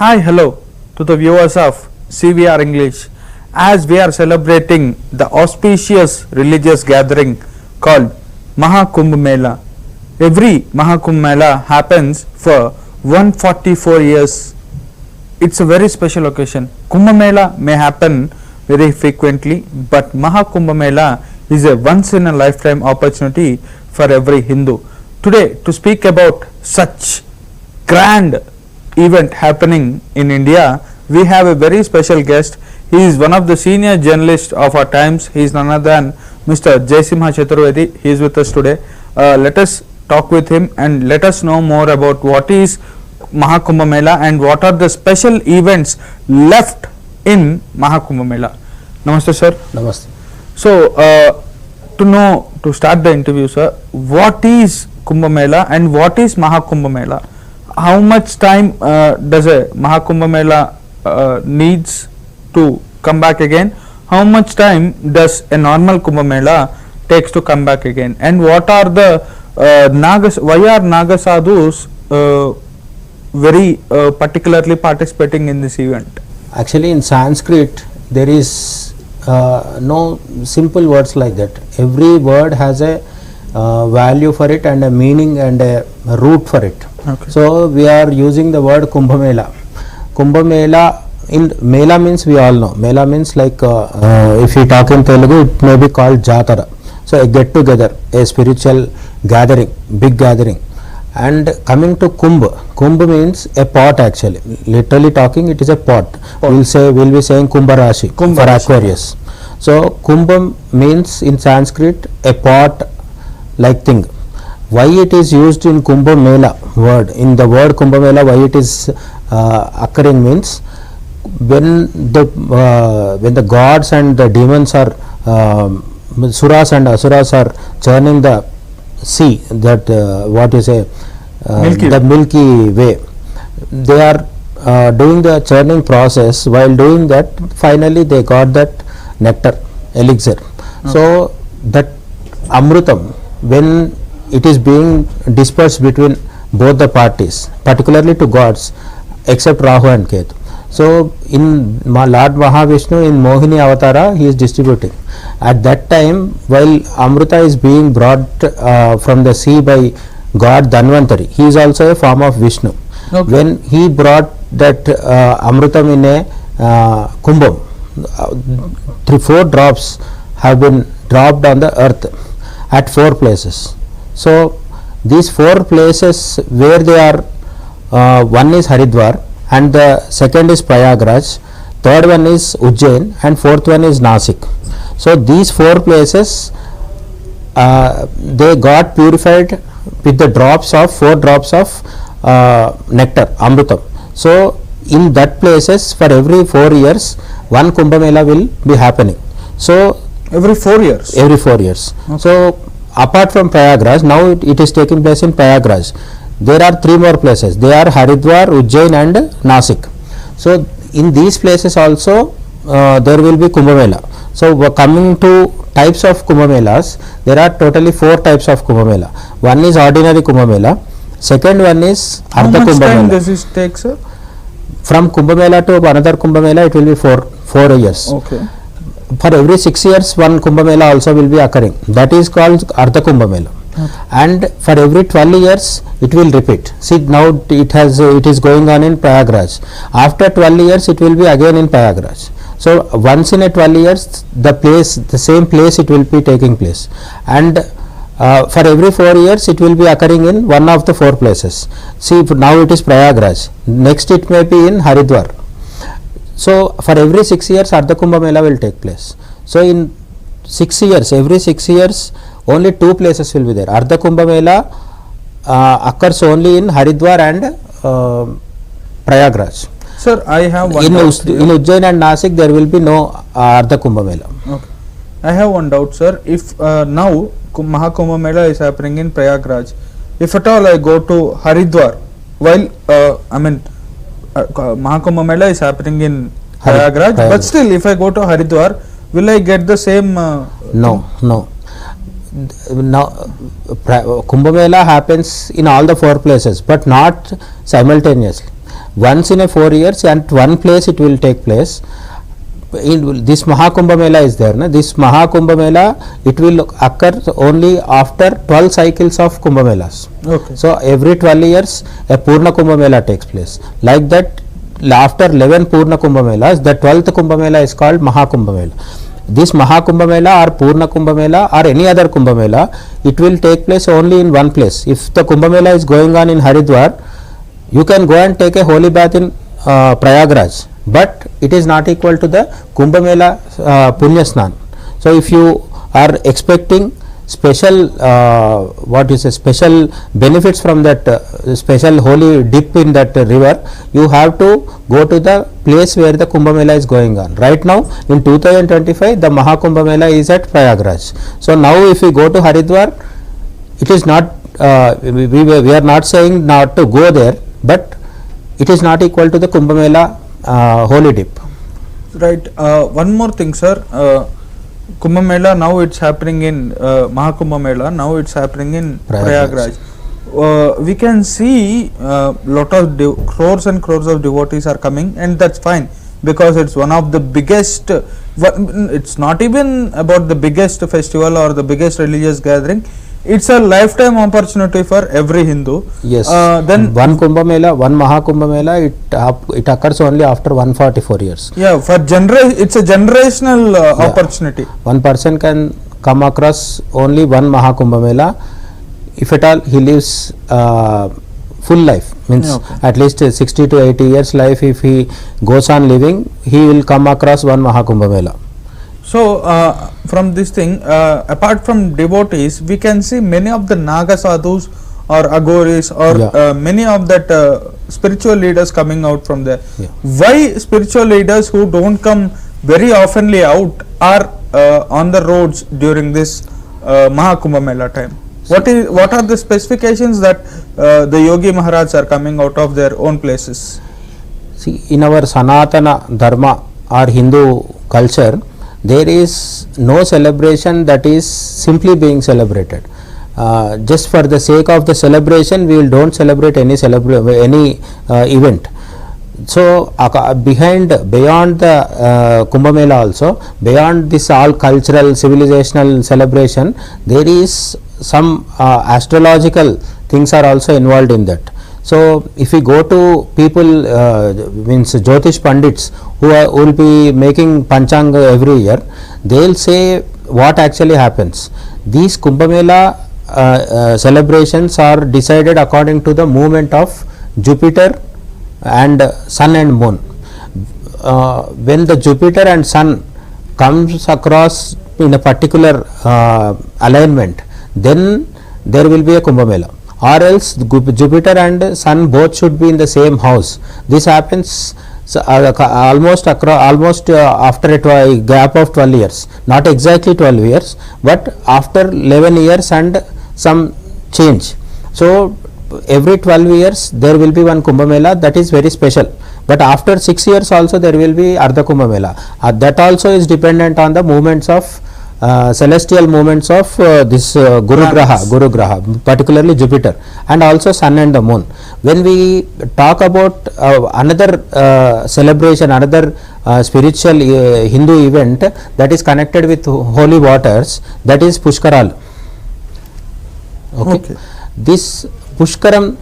Hi, hello to the viewers of CVR English. As we are celebrating the auspicious religious gathering called Maha Kumbh Mela. Every Maha Kumbh Mela happens for 144 years. It's a very special occasion. Kumbh Mela may happen very frequently, but Maha Kumbh Mela is a once in a lifetime opportunity for every Hindu. Today, to speak about such grand event happening in India, we have a very special guest. He is one of the senior journalists of our times. He is none other than Mr. Jayasimha. He is with us today. Let us talk with him and let us know more about what is Maha Kumbh Mela and what are the special events left in Maha Kumbh Mela. Namaste, sir. Namaste. So, to start the interview, sir, what is Kumbh Mela and what is Maha Kumbh Mela? How much time does a Maha Kumbh Mela needs to come back again? How much time does a normal Kumbh Mela takes to come back again? And what are the why are Naga Sadhus very particularly participating in this event? Actually, in Sanskrit, there is no simple words like that. Every word has a value for it and a meaning and a root for it. Okay. So we are using the word Kumbh Mela. Kumbh Mela, in Mela means we all know. Mela means like if we talk in Telugu, it may be called Jatara. So a get together, a spiritual gathering, big gathering. And coming to Kumbh, Kumbh means a pot actually. Literally talking, it is a pot. We'll be saying Kumbha Rashi for Aquarius. So Kumbh means in Sanskrit a pot like thing. Why it is used in Kumbh Mela word? In the word Kumbh Mela, why it is occurring means when the gods and the demons are Suras and Asuras are churning the sea, that what you say, the Milky Way. They are doing the churning process. While doing that, finally they got that nectar, elixir. Okay. So that Amrutam, when it is being dispersed between both the parties, particularly to gods, except Rahu and Ketu. So in Lord Mahavishnu in Mohini Avatara, he is distributing. At that time, while Amrita is being brought from the sea by God Dhanvantari, he is also a form of Vishnu. Okay. When he brought that Amrutam in a kumbham, 3-4 drops have been dropped on the earth at 4 places. So these 4 places where they are, one is Haridwar, and the second is Prayagraj, third one is Ujjain, and fourth one is Nasik. So these 4 places they got purified with the 4 drops of nectar, Amrutam. So in that places, for every 4 years, one Kumbh Mela will be happening. So every 4 years? Every 4 years. Okay. So apart from Prayagraj, now it is taking place in Prayagraj. There are 3 more places. They are Haridwar, Ujjain and Nasik. So in these places also there will be Kumbh Mela. So coming to types of Kumbh Melas, there are totally 4 types of Kumbh Mela. One is ordinary Kumbh Mela. Second one is Ardha Kumbh Mela. How much time does this take, sir? From Kumbh Mela to another Kumbh Mela, it will be 4 years. Okay. For every 6 years, one Kumbh Mela also will be occurring. That is called Ardha Kumbh Mela. Okay. And for every 12 years, it will repeat. See, now it is going on in Prayagraj. After 12 years, it will be again in Prayagraj. So once in a 12 years, the same place it will be taking place. And for every 4 years, it will be occurring in one of the 4 places. See, now it is Prayagraj. Next it may be in Haridwar. So for every 6 years, Ardha Kumbh Mela will take place. So in 6 years, every 6 years, only 2 places will be there. Ardha Kumbh Mela occurs only in Haridwar and Prayagraj. Sir, I have one in doubt. In Ujjain and Nasik, there will be no Ardha Kumbh Mela. Okay. I have one doubt, sir. If now Maha Kumbh Mela is happening in Prayagraj, if at all I go to Haridwar, while Maha Kumbh Mela is happening in Prayagraj, but still if I go to Haridwar, will I get the same? No. Now Kumbh Mela happens in all the 4 places, but not simultaneously. once in a 4 years at one place it will take place. In this Maha Kumbh Mela is there, na? This Maha Kumbh Mela, it will occur only after 12 cycles of Kumbh Melas. Okay. So every 12 years a Purna Kumbh Mela takes place. Like that, after 11 Purna Kumbh Melas, the 12th Kumbh Mela is called Maha Kumbh Mela. This Maha Kumbh Mela or Purna Kumbh Mela or any other Kumbh Mela, it will take place only in one place. If the Kumbh Mela is going on in Haridwar, you can go and take a holy bath in Prayagraj, but it is not equal to the Kumbh Mela Punya Snan. So if you are expecting special special benefits from that special holy dip in that river, you have to go to the place where the Kumbh Mela is going on. Right now in 2025 the Maha Kumbh Mela is at Prayagraj. So now if we go to Haridwar, it is not we are not saying not to go there, but it is not equal to the Kumbh Mela holy dip. Right. One more thing, sir. Kumbh Mela, now it's happening in Maha Kumbh Mela, now it's happening in Prayagraj. We can see lot of crores and crores of devotees are coming, and that's fine because it's one of the biggest, it's not even about the biggest festival or the biggest religious gathering. It's a lifetime opportunity for every Hindu. Yes. Then one Kumbh Mela, one Maha Kumbh Mela, it occurs only after 144 years. Yeah, for it's a generational opportunity. One person can come across only one Maha Kumbh Mela if at all he lives full life, means at least 60 to 80 years life. If he goes on living, he will come across one Maha Kumbh Mela. So from this thing, apart from devotees, we can see many of the Naga sadhus or agoris or many of that spiritual leaders coming out from there. Why spiritual leaders who don't come very oftenly out are on the roads during this Maha Kumbh Mela time? What are the specifications that the Yogi Maharaj are coming out of their own places? See, in our Sanatana Dharma or Hindu culture, there is no celebration that is simply being celebrated. Just for the sake of the celebration, we don't celebrate any event. So beyond the Kumbh Mela also, beyond this all cultural civilizational celebration, there is some astrological things are also involved in that. So if we go to people means Jyotish Pandits who will be making Panchanga every year, they will say what actually happens. These Kumbh Mela celebrations are decided according to the movement of Jupiter and Sun and Moon. When the Jupiter and Sun comes across in a particular alignment, then there will be a Kumbh Mela. Or else Jupiter and Sun both should be in the same house. This happens almost after a gap of 12 years, not exactly 12 years, but after 11 years and some change. So every 12 years there will be one Kumbh Mela, that is very special. But after 6 years also there will be Ardha Kumbh Mela. That also is dependent on the movements of celestial movements of this Guru Graha, particularly Jupiter, and also Sun and the Moon. When we talk about another celebration, another spiritual Hindu event that is connected with holy waters, that is Pushkaral. Okay. This Pushkaram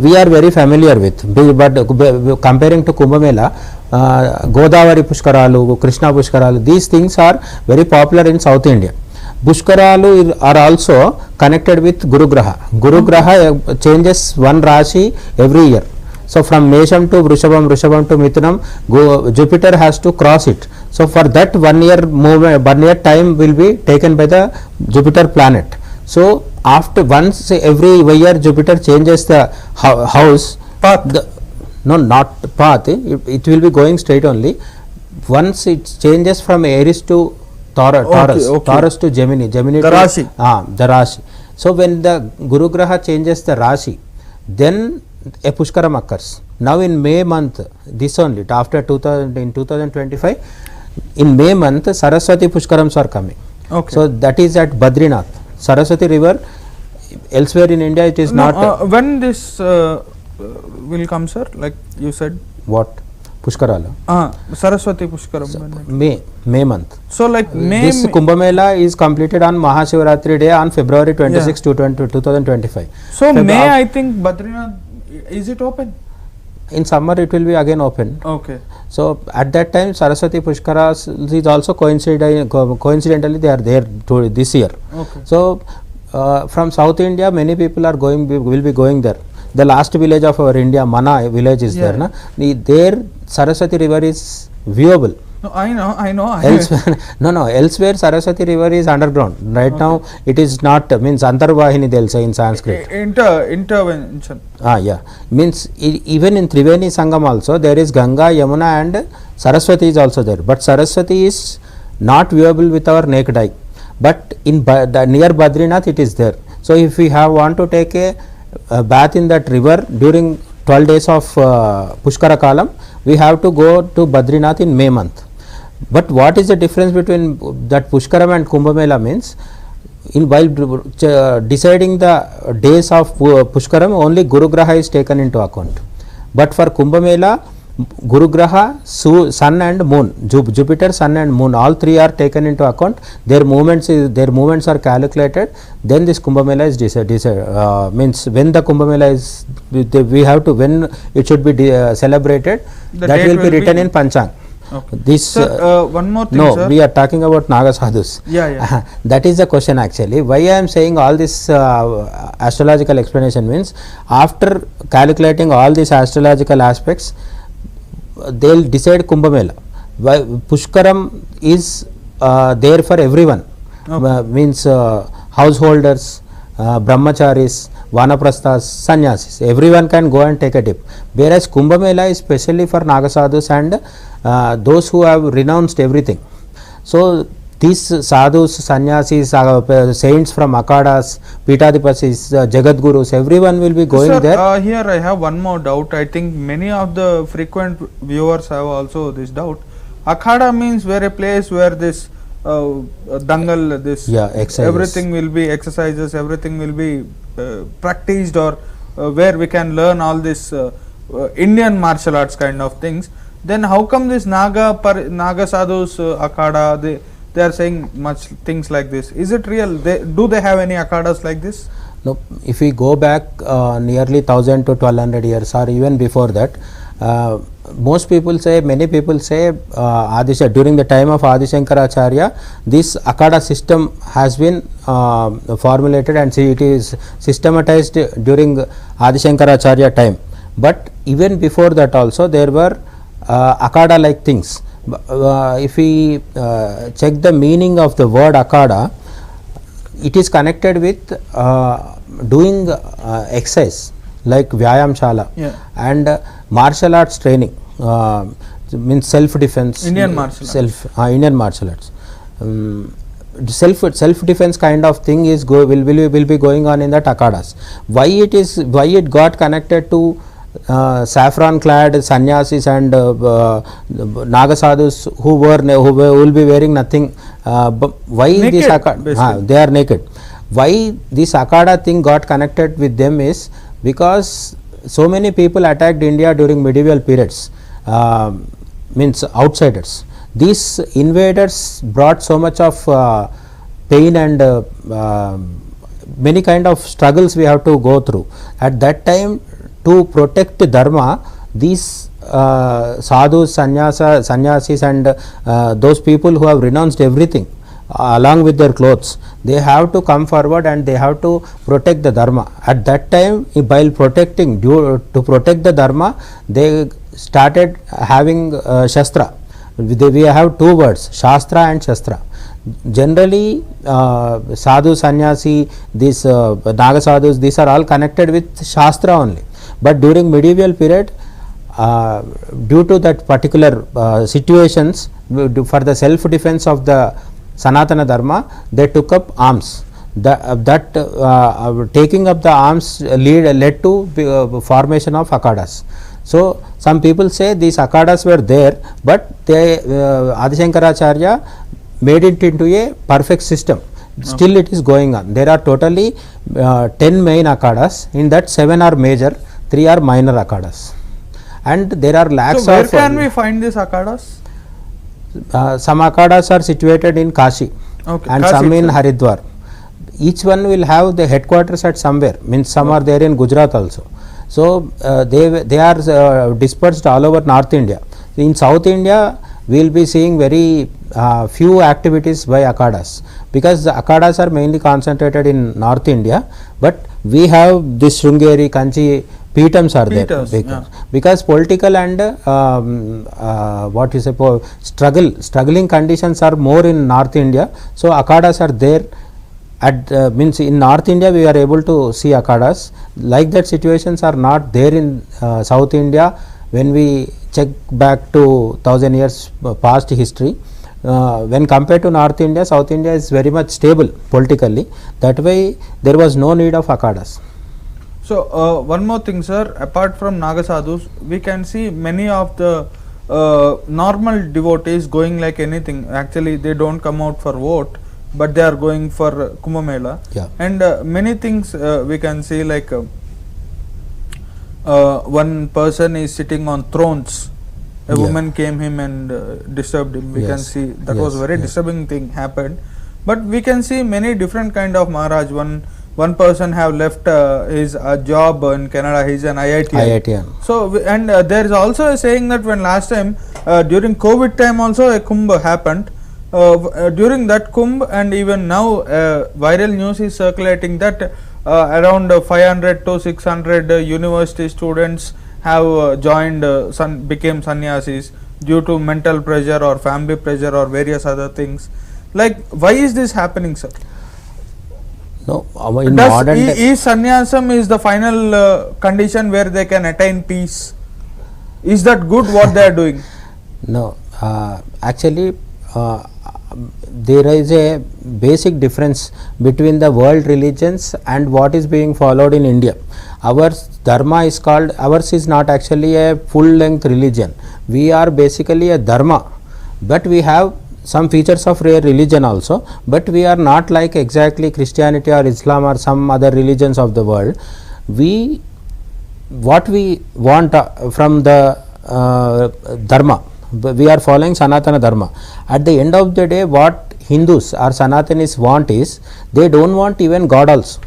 we are very familiar with, but comparing to Kumbh Mela, Godavari Pushkaralu, Krishna Pushkaralu, these things are very popular in South India. Pushkaralu are also connected with Guru Graha. Guru Graha changes one Rashi every year. So from Mesham to Vrishabham, Vrishabham to Mithunam, Jupiter has to cross it. So for that 1 year movement, 1 year time will be taken by the Jupiter planet. So after once every year Jupiter changes the house, path. No, not path, it will be going straight only. Once it changes from Aries to Taurus, Taurus to Gemini, Gemini the to Rashi. The Rashi. So when the Guru Graha changes the Rashi, then a Pushkaram occurs. Now in May month, this only, after 2025, in May month, Saraswati Pushkarams are coming. So that is at Badrinath. Saraswati river, elsewhere in India it is not. When this will come, sir, like you said? What? Pushkarala? Saraswati Pushkaram. May month. So like May. This Kumbh Mela is completed on Mahashivratri day on February 26, 2025. So May, I think Badrinath, is it open? In summer it will be again open. Okay. So at that time Saraswati Pushkaras is also coincidentally they are there this year. Okay. So from South India many people are will be going there. The last village of our India, Mana village is there. Na? There Saraswati river is viewable. No, I know. Elsewhere, elsewhere Saraswati river is underground. Right now it is not, means Antarvahini they'll say in Sanskrit. Intervention. Yeah. Means even in Triveni Sangam also there is Ganga, Yamuna and Saraswati is also there. But Saraswati is not viewable with our naked eye. But in near Badrinath it is there. So if we want to take a bath in that river during 12 days of Pushkara Kalam, we have to go to Badrinath in May month. But what is the difference between that Pushkaram and Kumbh Mela means, while deciding the days of Pushkaram, only Guru Graha is taken into account. But for Kumbh Mela, Guru Graha, Sun and Moon, Jupiter, Sun and Moon, all three are taken into account. Their movements are calculated. Then this Kumbh Mela is decided. Means when the Kumbh Mela is, we have to, when it should be celebrated, that will be written in Panchang. Okay. This sir, one more thing, no, sir. We are talking about Naga Sadhus. Yeah. That is the question actually. Why I am saying all this astrological explanation means, after calculating all these astrological aspects, they will decide Kumbh Mela. Pushkaram is there for everyone. Okay. Means householders, brahmacharis, vanaprasthas, sannyasis, everyone can go and take a dip. Whereas Kumbh Mela is specially for Nagasadhus and those who have renounced everything. So these sadhus, sannyasis, saints from akadas, pitadipasis, jagadgurus, everyone will be going there. Here I have one more doubt. I think many of the frequent viewers have also this doubt. Akhada means where a place where this dangal, this everything will be exercises, everything will be practiced, or where we can learn all this Indian martial arts kind of things. Then how come this Naga sadhus akhada, they are saying much things like this? Is it real? Do they have any akhadas like this? No. If we go back nearly 1000 to 1200 years or even before that, many people say during the time of Adi Shankaracharya, this akhada system has been formulated and it is systematized during Adi Shankaracharya time. But even before that also there were akhada like things. If we check the meaning of the word akhada, it is connected with doing exercise like Vyayam Shala and martial arts training, means self defense. Indian martial arts. Self defense kind of thing is will be going on in the akhadas. Why it got connected to saffron clad sannyasis and Nagasadhus who will be wearing nothing, why naked, this they are naked. Why this akhada thing got connected with them is because so many people attacked India during medieval periods, means outsiders. These invaders brought so much of pain and many kind of struggles we have to go through. At that time, to protect dharma, these sadhus, sannyasis and those people who have renounced everything along with their clothes, they have to come forward and they have to protect the dharma. At that time, while to protect the dharma, they started having shastra. We have two words, shastra and shastra. Generally sadhu, sannyasi, these naga sadhus, these are all connected with shastra only. But during medieval period, due to that particular situations, for the self defense of the Sanatana Dharma, they took up arms. Taking up the arms led to formation of akhadas. So some people say these akhadas were there, but Adi Shankaracharya made it into a perfect system. Still it is going on. There are totally 10 main akhadas. In that 7 are major, 3 are minor akhadas. And there are lakhs So where of can we find these akhadas? some akhadas are situated in Kashi Okay, and Kashi some in itself. Haridwar. Each one will have the headquarters at somewhere, means some are there in Gujarat also. So they are dispersed all over North India. In South India we will be seeing very few activities by akhadas, because the akhadas are mainly concentrated in North India, but we have this Sringeri, Kanchi Peetams are there, Peetams, because political and what you say struggling conditions are more in North India. So akhadas are there. At means in North India we are able to see akhadas. Like that situations are not there in South India. When we check back to 1000 years past history, when compared to North India, South India is very much stable politically. That way there was no need of akhadas. So one more thing, sir, apart from Nagasadhus, we can see many of the normal devotees going like anything. Actually they don't come out for vote, but they are going for Kumbh Mela. Yeah. And many things we can see, like one person is sitting on thrones. A woman came him and disturbed him. We can see that was very disturbing thing happened. But we can see many different kind of Maharaj. One person have left his job in Canada. He is an IITian. So and there is also a saying that when last time during COVID time also a Kumbh happened. During that Kumbh and even now viral news is circulating that around 500 to 600 university students have joined became sannyasis due to mental pressure or family pressure or various other things. Like, why is this happening, sir? No, in modern is sannyasam is the final condition where they can attain peace? Is that good what they are doing? No, actually there is a basic difference between the world religions and what is being followed in India. Our dharma is called, ours is not actually a full length religion. We are basically a dharma, but we have some features of rare religion also, but we are not like exactly Christianity or Islam or some other religions of the world. What we want from the dharma, we are following Sanatana Dharma. At the end of the day, what Hindus or Sanatanis want is, they don't want even God also.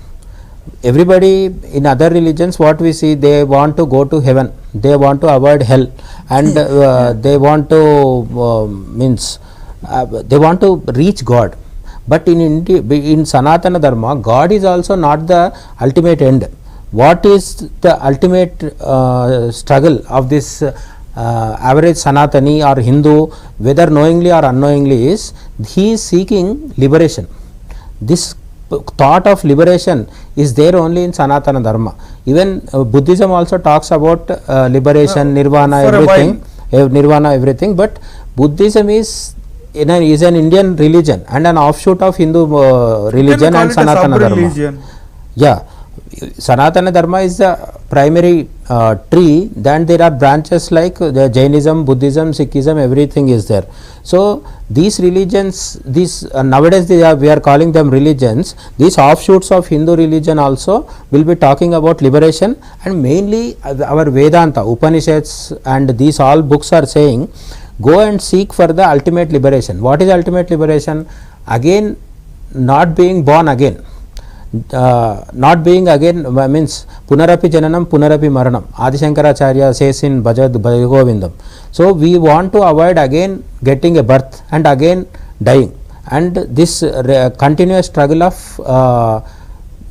Everybody in other religions, what we see, they want to go to heaven, they want to avoid hell, and they want to they want to reach God. But in India, in Sanatana Dharma, God is also not the ultimate end. What is the ultimate struggle of this average Sanatani or Hindu, whether knowingly or unknowingly, is he is seeking liberation. This thought of liberation is there only in Sanatana Dharma. Even Buddhism also talks about liberation, nirvana, everything, but Buddhism is an Indian religion and an offshoot of Hindu religion and Sanatana Dharma. Yeah, Sanatana Dharma is the primary tree, then there are branches like the Jainism, Buddhism, Sikhism, everything is there. So these religions, these nowadays we are calling them religions. These offshoots of Hindu religion also will be talking about liberation, and mainly our Vedanta, Upanishads and these all books are saying, go and seek for the ultimate liberation. What is ultimate liberation? Again, not being born again. Not being again means Punarapi Jananam, Punarapi Maranam. Adi Shankaracharya says in Bhajad Govindam. So we want to avoid again getting a birth and again dying, and this continuous struggle of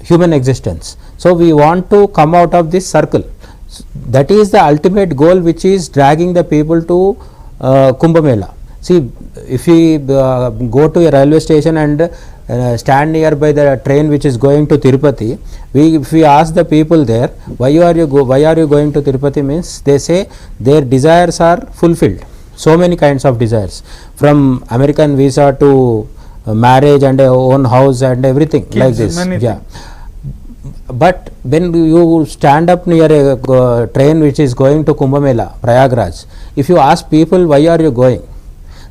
human existence. So we want to come out of this circle. That is the ultimate goal which is dragging the people to Kumbh Mela. See, if we go to a railway station and stand nearby the train which is going to Tirupati, if we ask the people there, why are you going to Tirupati, means they say their desires are fulfilled. So many kinds of desires, from American visa to marriage and a own house and everything. Kids, like this. Yeah. But when you stand up near a train which is going to Kumbh Mela, Prayagraj, if you ask people why are you going,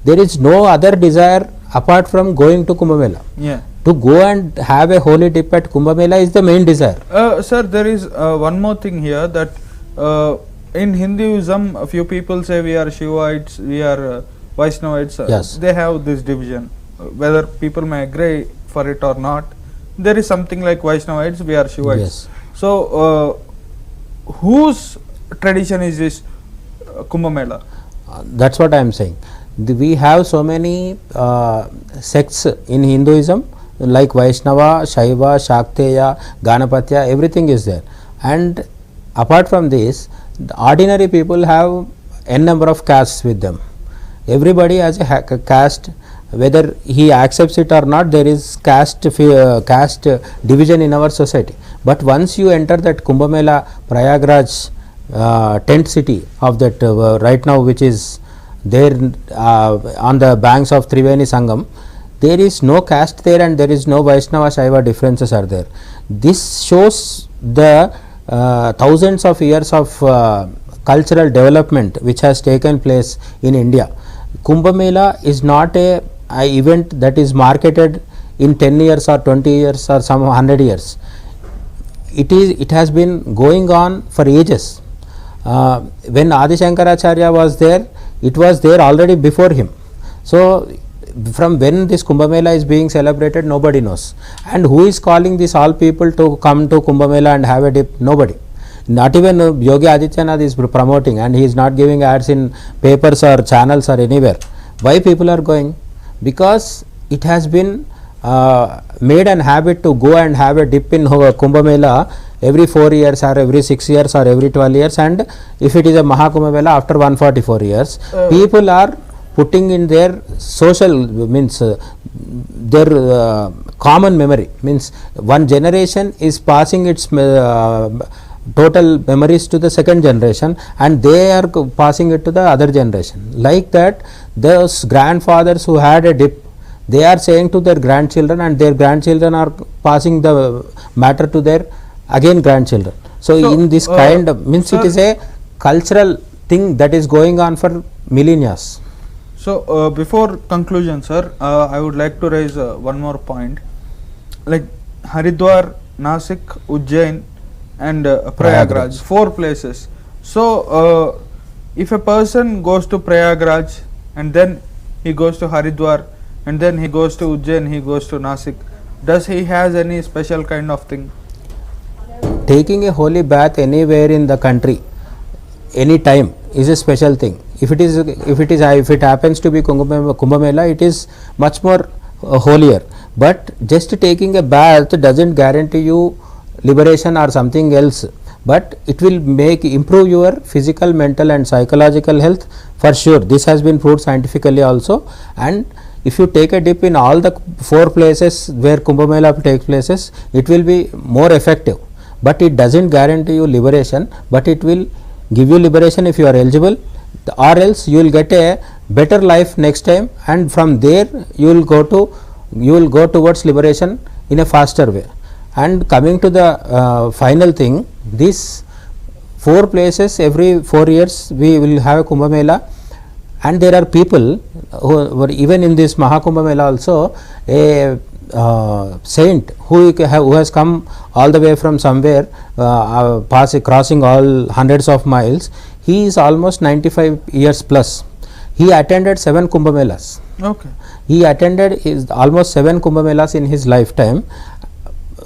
there is no other desire apart from going to Kumbh Mela. Yeah. To go and have a holy dip at Kumbh Mela is the main desire. Sir, there is one more thing here, that in Hinduism, a few people say we are Shivites, we are Vaishnavites. Yes. They have this division. Whether people may agree for it or not, there is something like Vaishnavites, we are Shivites. Yes. So, whose tradition is this Kumbh Mela? That's what I am saying. We have so many sects in Hinduism, like Vaishnava, Shaiva, Shakteya, Ganapatya, everything is there. And apart from this, the ordinary people have n number of castes with them. Everybody has a caste, whether he accepts it or not. There is caste division in our society. But once you enter that Kumbh Mela, Prayagraj tent city of that right now, which is there on the banks of Triveni Sangam, there is no caste there, and there is no Vaishnava Shaiva differences are there. This shows the thousands of years of cultural development which has taken place in India. Kumbh Mela is not a event that is marketed in 10 years or 20 years or some 100 years. It has been going on for ages. When Adi Shankaracharya was there, it was there already before him. So from when this Kumbh Mela is being celebrated, nobody knows. And who is calling this all people to come to Kumbh Mela and have a dip? Nobody. Not even Yogi Adityanath is promoting, and he is not giving ads in papers or channels or anywhere. Why people are going? Because it has been made an habit to go and have a dip in Kumbh Mela every 4 years or every 6 years or every 12 years, and if it is a Maha Kumbh Mela after 144 years, people are putting in their social means their common memory, means one generation is passing its total memories to the second generation, and they are passing it to the other generation. Like that, those grandfathers who had a dip, they are saying to their grandchildren, and their grandchildren are passing the matter to their again grandchildren. So in this kind of means it is a cultural thing that is going on for millennia. So before conclusion, sir, I would like to raise one more point. Like Haridwar, Nasik, Ujjain and Prayagraj, 4 places. So if a person goes to Prayagraj and then he goes to Haridwar and then he goes to Ujjain, he goes to Nasik, does he has any special kind of thing? Taking a holy bath anywhere in the country, any time, is a special thing. If it happens to be Kumbh Mela, it is much more holier. But just taking a bath doesn't guarantee you liberation or something else, but it will improve your physical, mental and psychological health for sure. This has been proved scientifically also. And if you take a dip in all the 4 places where Kumbh Mela takes places, it will be more effective. But it doesn't guarantee you liberation, but it will give you liberation if you are eligible, or else you will get a better life next time, and from there you will go towards liberation in a faster way. And coming to the final thing, these 4 places every 4 years we will have a Kumbh Mela, and there are people who were even in this Maha Kumbh Mela also, a saint who has come all the way from somewhere, crossing all hundreds of miles. He is almost 95 years plus. He attended 7 Kumbh Melas. Okay. He attended almost 7 Kumbh Melas in his lifetime.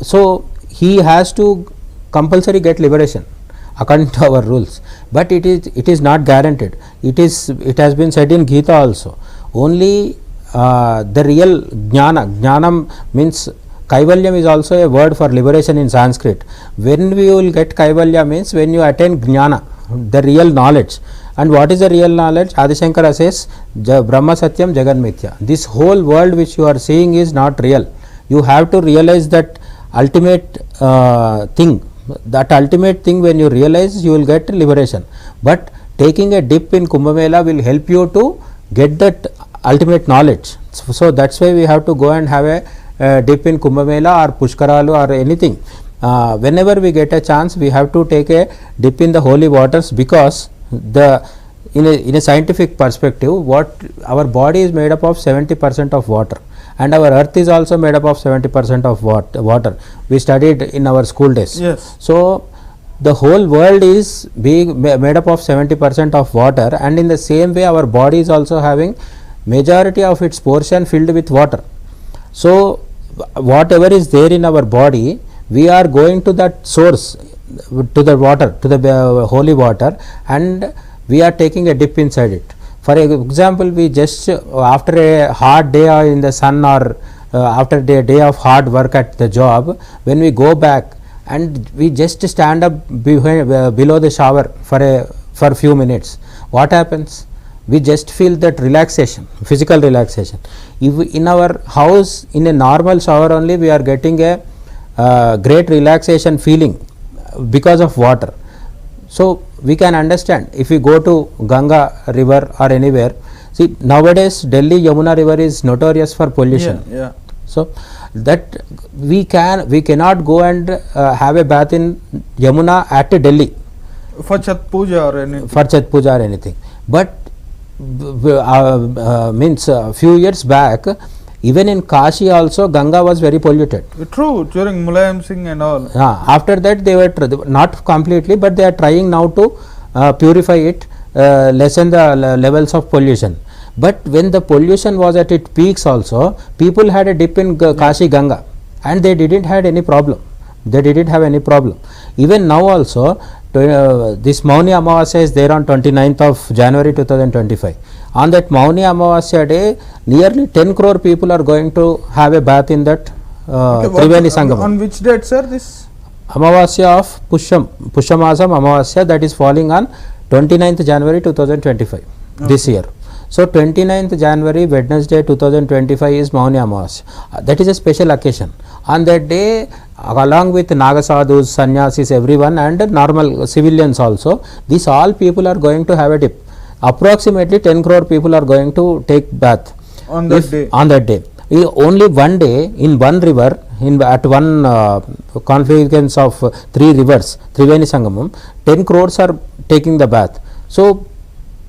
So he has to compulsory get liberation according to our rules, but it is not guaranteed. It has been said in Gita also. Only the real jnanam means kaivalyam is also a word for liberation in Sanskrit. When we will get kaivalya means when you attain jnana, the real knowledge. And what is the real knowledge? Adi Shankara says Brahma Satyam Jagan Mithya. This whole world which you are seeing is not real. You have to realize that ultimate thing. That ultimate thing, when you realize, you will get liberation. But taking a dip in Kumbh Mela will help you to get that ultimate knowledge. So that's why we have to go and have a dip in Kumbh Mela or Pushkaralu or anything. Whenever we get a chance, we have to take a dip in the holy waters, because in a scientific perspective, what our body is made up of 70% of water, and our earth is also made up of 70% of water. We studied in our school days. Yes. So the whole world is being made up of 70% of water, and in the same way our body is also having majority of its portion filled with water. So whatever is there in our body, we are going to that source, to the water, to the holy water, and we are taking a dip inside it. For example, we just after a hard day in the sun, or after a day of hard work at the job, when we go back and we just stand up below the shower for few minutes, what happens? We just feel that relaxation, physical relaxation. If in our house, in a normal shower only, we are getting a great relaxation feeling because of water. So we can understand if we go to Ganga river or anywhere. See, nowadays Delhi Yamuna river is notorious for pollution. Yeah. So that we cannot go and have a bath in Yamuna at Delhi For Chat Puja or anything. for Chat Puja or anything. But means a few years back, even in Kashi also Ganga was very polluted. True, during Mulayam Singh and all. After that they were not completely, but they are trying now to purify it, lessen the levels of pollution. But when the pollution was at its peaks also, people had a dip in Kashi Ganga, and they didn't had any problem. They didn't have any problem. Even now also, this Mauni Amavasya is there on 29th of January 2025. On that Mauni Amavasya day, nearly 10 crore people are going to have a bath in that Triveni Sangamam. On which date, sir, this? Amavasya of Pushyamasam Amavasya, that is falling on 29th January 2025 this year. So 29th January, Wednesday 2025 is Mauni Amavasya. That is a special occasion. On that day, along with Nagasadhus, Sannyasis, everyone, and normal civilians also, these all people are going to have a dip. Approximately 10 crore people are going to take bath On that day. On that day. Only one day in one river, at one confluence of three rivers, Triveni Sangamam, 10 crores are taking the bath. So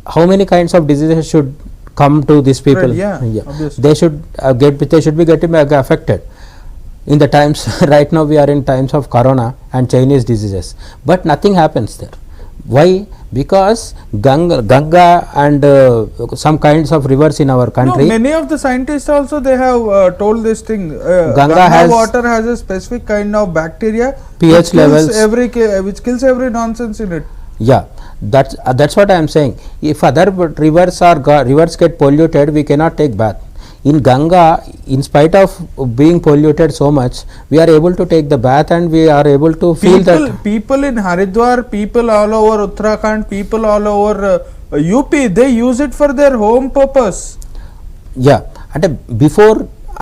how many kinds of diseases should come to these people? Right, yeah, obviously. They should they should be getting affected. In the times right now we are in times of corona and Chinese diseases, but nothing happens there. Why? Because Ganga and some kinds of rivers in our country. No, many of the scientists also, they have told this thing. Ganga has water has a specific kind of bacteria pH levels which kills every nonsense in it. Yeah, that's what I am saying. If other rivers get polluted, we cannot take bath. In Ganga, in spite of being polluted so much, we are able to take the bath, and we are able to feel that. People in Haridwar, people all over Uttarakhand, people all over UP, they use it for their home purpose. Yeah, and before